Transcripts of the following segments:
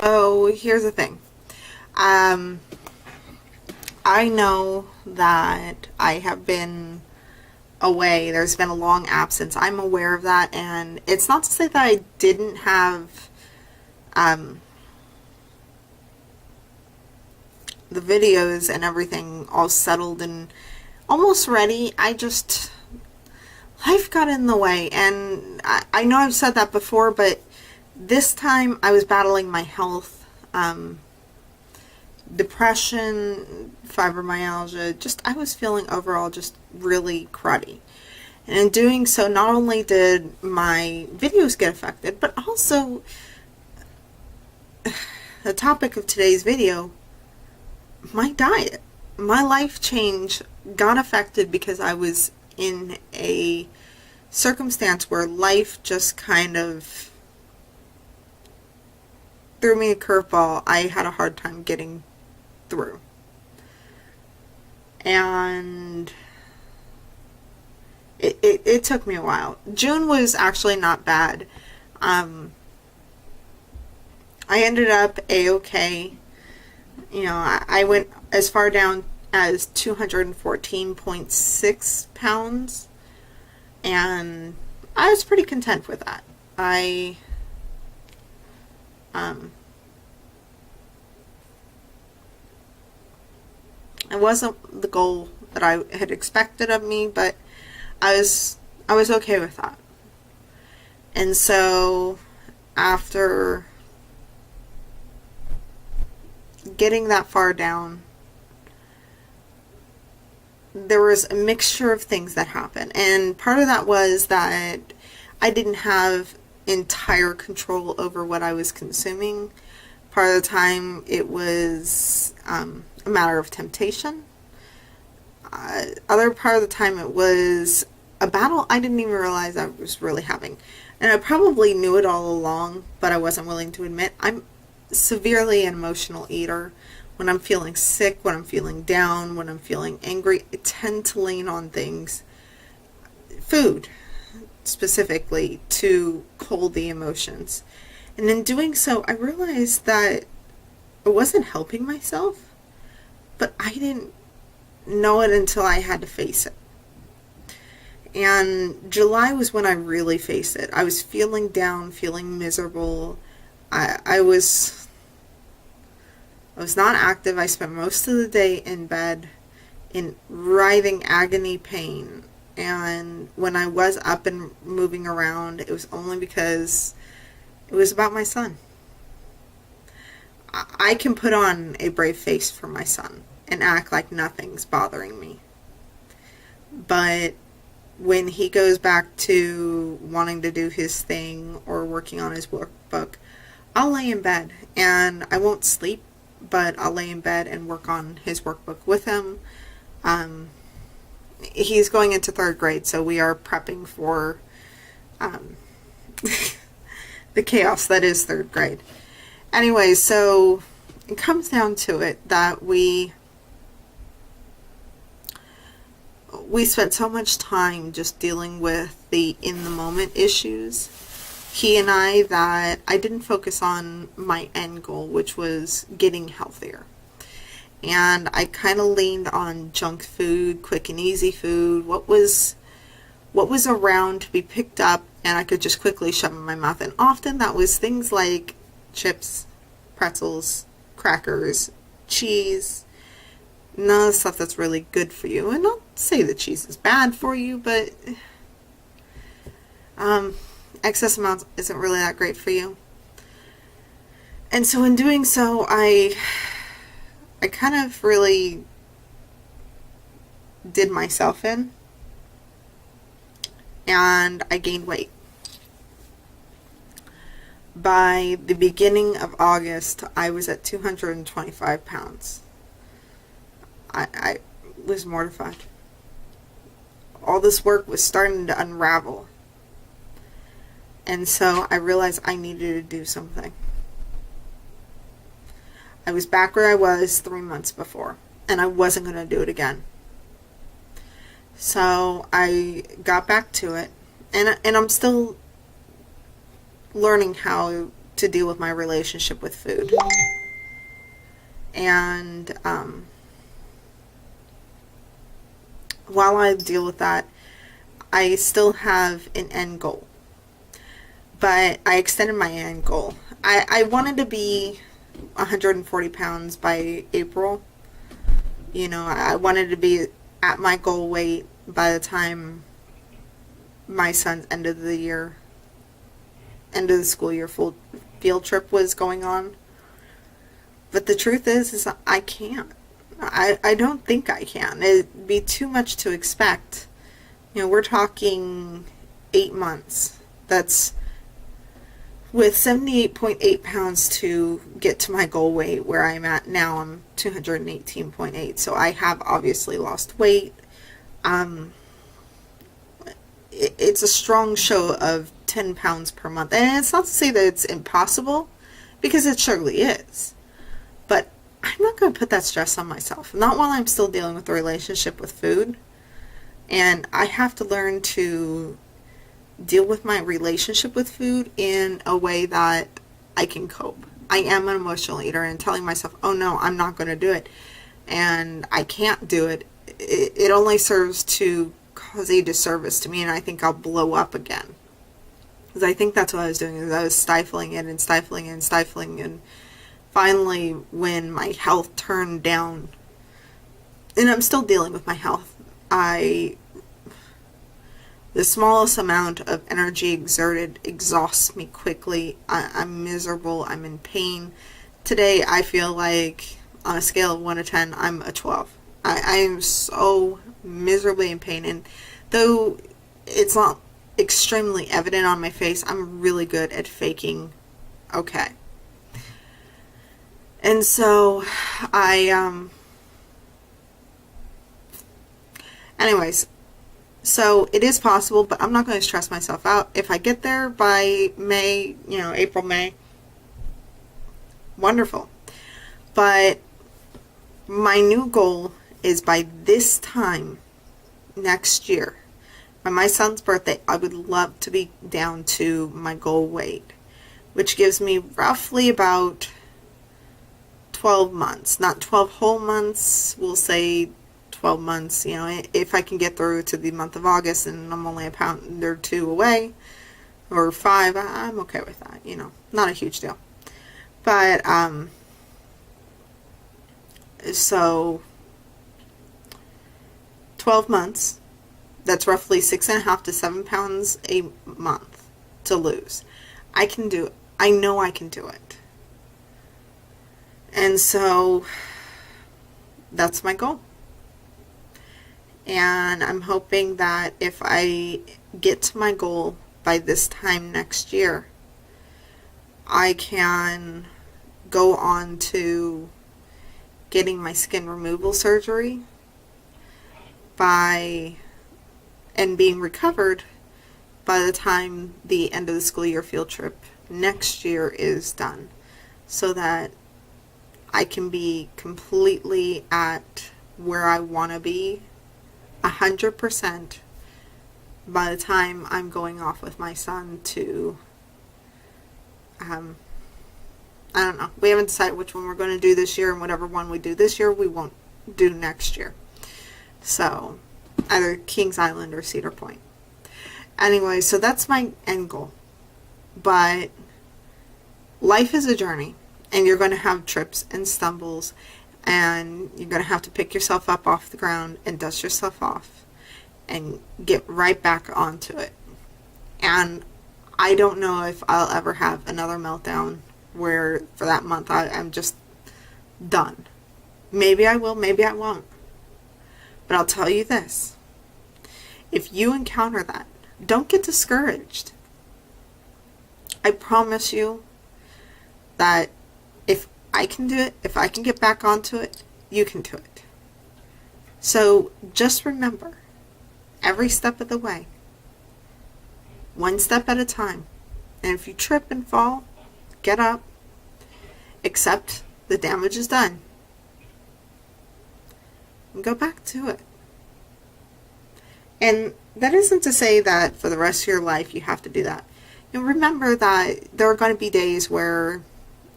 So here's the thing. Um, I know that I have been away. There's been a long absence. I'm aware of that, and it's not to say that I didn't have um, the videos and everything all settled and almost ready. Life got in the way, and I know I've said that before, but this time I was battling my health. Depression, fibromyalgia, just I was feeling overall just really cruddy. And in doing so, not only did my videos get affected, but also the topic of today's video, my diet. My life change got affected because I was in a circumstance where life just kind of threw me a curveball I had a hard time getting through. And it took me a while. June was actually not bad. I ended up A-okay. I went as far down as 214.6 pounds, and I was pretty content with that. Um, it wasn't the goal that I had expected of me, but I was okay with that. And so after getting that far down, there was a mixture of things that happened. And part of that was that I didn't have entire control over what I was consuming. Part of the time it was a matter of temptation. Other part of the time it was a battle I didn't even realize I was really having. And I probably knew it all along, but I wasn't willing to admit. I'm severely an emotional eater. When I'm feeling sick, when I'm feeling down, when I'm feeling angry, I tend to lean on things, food specifically, to cool the emotions. And in doing so, I realized that I wasn't helping myself, but I didn't know it until I had to face it. And July was when I really faced it. I was feeling down, feeling miserable. I was not active. I spent most of the day in bed in writhing agony pain. And when I was up and moving around, it was only because it was about my son. I can put on a brave face for my son and act like nothing's bothering me. But when he goes back to wanting to do his thing or working on his workbook, I'll lay in bed and I won't sleep, but I'll lay in bed and work on his workbook with him. He's going into third grade, so we are prepping for the chaos that is third grade. Anyway, so it comes down to it that we spent so much time just dealing with the in the moment issues, he and I, that I didn't focus on my end goal, which was getting healthier. And I kind of leaned on junk food, quick and easy food, what was around to be picked up and I could just quickly shove in my mouth. And often that was things like chips, pretzels, crackers, cheese, none of the stuff that's really good for you. And not say that cheese is bad for you, but excess amounts isn't really that great for you. And so in doing so, I kind of really did myself in, and I gained weight. By the beginning of August, I was at 225 pounds. I was mortified. All this work was starting to unravel. And so I realized I needed to do something. I was back where I was 3 months before, and I wasn't going to do it again. So I got back to it, and I'm still learning how to deal with my relationship with food. And while I deal with that, I still have an end goal. But I extended my end goal. I wanted to be 140 pounds by April. You know, I wanted to be at my goal weight by the time my son's end of the school year full field trip was going on. But the truth is I can't. I don't think I can. It'd be too much to expect. You know, we're talking 8 months. That's with 78.8 pounds to get to my goal weight. Where I'm at now, I'm 218.8. So I have obviously lost weight. It's a strong show of 10 pounds per month. And it's not to say that it's impossible, because it surely is. But I'm not going to put that stress on myself. Not while I'm still dealing with the relationship with food. And I have to learn to deal with my relationship with food in a way that I can cope. I am an emotional eater, and telling myself, oh no, I'm not going to do it, and I can't do it, it only serves to cause a disservice to me, and I think I'll blow up again. Because I think that's what I was doing, is I was stifling it and stifling it and stifling, and finally when my health turned down, and I'm still dealing with my health, the smallest amount of energy exerted exhausts me quickly. I'm miserable. I'm in pain. Today, I feel like, on a scale of 1 to 10, I'm a 12. I am so miserably in pain. And though it's not extremely evident on my face, I'm really good at faking okay. And so, anyways, so it is possible, but I'm not going to stress myself out. If I get there by May, April, May, wonderful. But my new goal is by this time next year, by my son's birthday, I would love to be down to my goal weight, which gives me roughly about 12 months. Not 12 whole months, we'll say 12 months, if I can get through to the month of August and I'm only a pound or 2 away, or 5, I'm okay with that, not a huge deal. But, so, 12 months, that's roughly 6.5 to 7 pounds a month to lose. I can do it. I know I can do it. And so, that's my goal. And I'm hoping that if I get to my goal by this time next year, I can go on to getting my skin removal surgery and being recovered by the time the end of the school year field trip next year is done, so that I can be completely at where I want to be 100% by the time I'm going off with my son to, I don't know. We haven't decided which one we're going to do this year, and whatever one we do this year, we won't do next year. So, either Kings Island or Cedar Point. Anyway, so that's my end goal. But life is a journey, and you're going to have trips and stumbles, and you're going to have to pick yourself up off the ground and dust yourself off and get right back onto it. And I don't know if I'll ever have another meltdown where for that month I'm just done. Maybe I will, maybe I won't. But I'll tell you this. If you encounter that, don't get discouraged. I promise you that if I can do it, if I can get back onto it, you can do it. So just remember, every step of the way, one step at a time. And if you trip and fall, get up, accept the damage is done, and go back to it. And that isn't to say that for the rest of your life you have to do that. And remember that there are going to be days where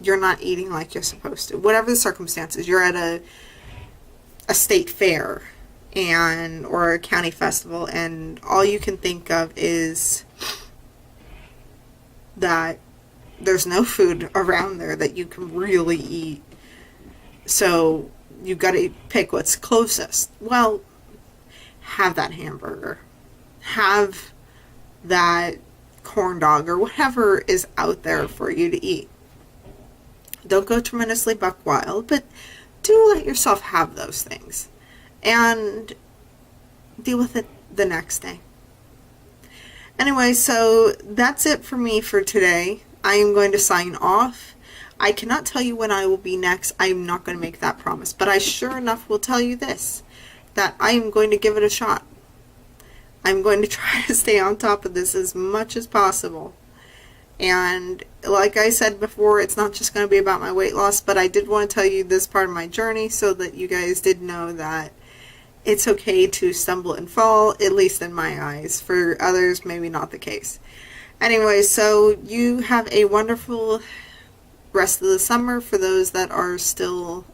you're not eating like you're supposed to. Whatever the circumstances, you're at a state fair or a county festival, and all you can think of is that there's no food around there that you can really eat. So you got to pick what's closest. Well, have that hamburger. Have that corn dog or whatever is out there for you to eat. Don't go tremendously buck wild, but do let yourself have those things and deal with it the next day. Anyway, so that's it for me for today. I am going to sign off. I cannot tell you when I will be next. I am not going to make that promise, but I sure enough will tell you this, that I am going to give it a shot. I'm going to try to stay on top of this as much as possible. And like I said before, it's not just going to be about my weight loss, but I did want to tell you this part of my journey so that you guys did know that it's okay to stumble and fall, at least in my eyes. For others, maybe not the case. Anyway, so you have a wonderful rest of the summer. For those that are still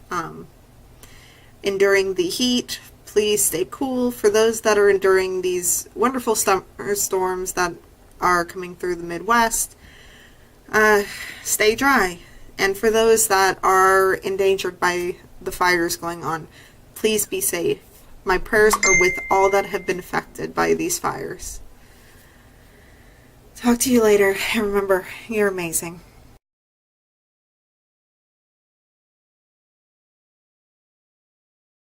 enduring the heat, please stay cool. For those that are enduring these wonderful summer storms that are coming through the Midwest, stay dry. And for those that are endangered by the fires going on, please be safe. My prayers are with all that have been affected by these fires. Talk to you later, and remember, you're amazing.